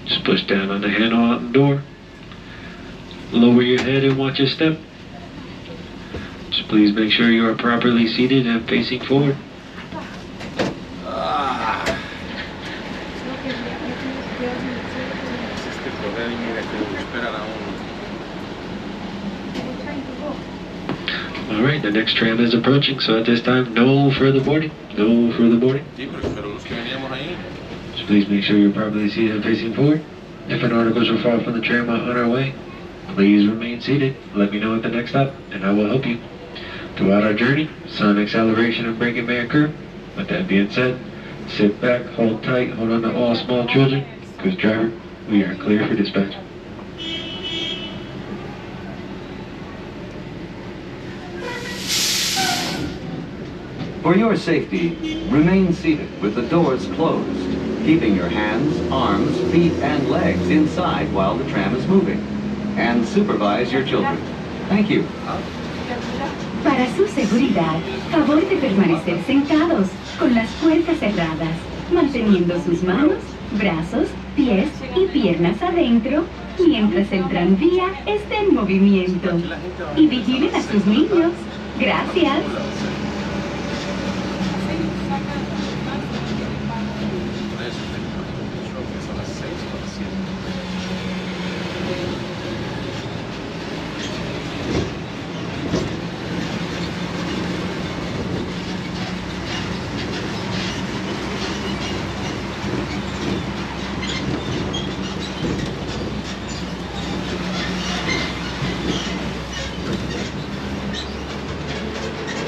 Just push down on the handle on the door. Lower your head and watch your step. Just please make sure you are properly seated and facing forward. Alright, the next tram is approaching, so at this time, no further boarding. No further boarding. So please make sure you're properly seated and facing forward. If an articles will fall from the tram on our way, please remain seated. Let me know at the next stop, and I will help you. Throughout our journey, sudden acceleration and braking may occur. With that being said, sit back, hold tight, hold on to all small children. Because driver, we are clear for dispatch. For your safety, remain seated with the doors closed, keeping your hands, arms, feet, and legs inside while the tram is moving. And supervise your children. Thank you. Para su seguridad, favor de permanecer sentados, con las puertas cerradas, manteniendo sus manos, brazos, pies y piernas adentro, mientras el tranvía esté en movimiento. Y vigilen a sus niños. Gracias.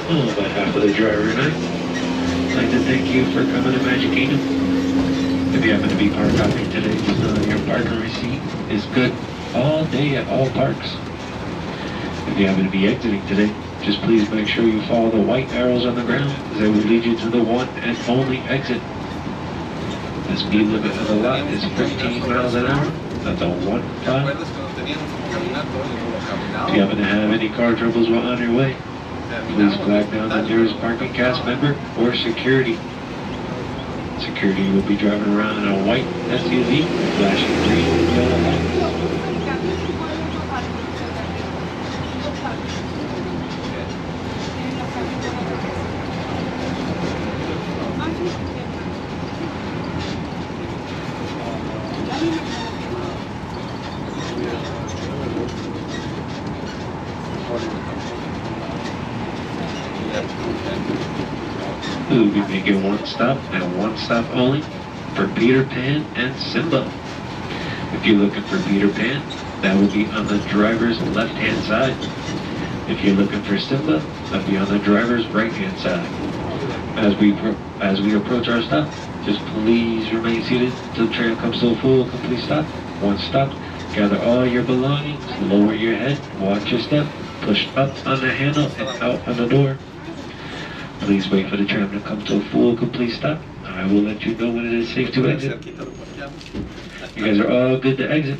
On behalf of the driver tonight, I'd like to thank you for coming to Magic Kingdom. If you happen to be park hopping today, just know that your parking receipt is good all day at all parks. If you happen to be exiting today, just please make sure you follow the white arrows on the ground, as they will lead you to the one and only exit. The speed limit of the lot is 15 miles an hour. That's a 1-5. If you happen to have any car troubles while on your way, please flag down the nearest parking cast member or security. Security will be driving around in a white SUV, flashing green and yellow lights. We'll be making one stop and one stop only for Peter Pan and Simba. If you're looking for Peter Pan, that will be on the driver's left-hand side. If you're looking for Simba, that'll be on the driver's right-hand side. As we approach our stop, just please remain seated until the tram comes to a full, complete stop. Once stopped, gather all your belongings, lower your head, watch your step, push up on the handle and out on the door. Please wait for the tram to come to a full, complete stop. I will let you know when it is safe to exit. You guys are all good to exit.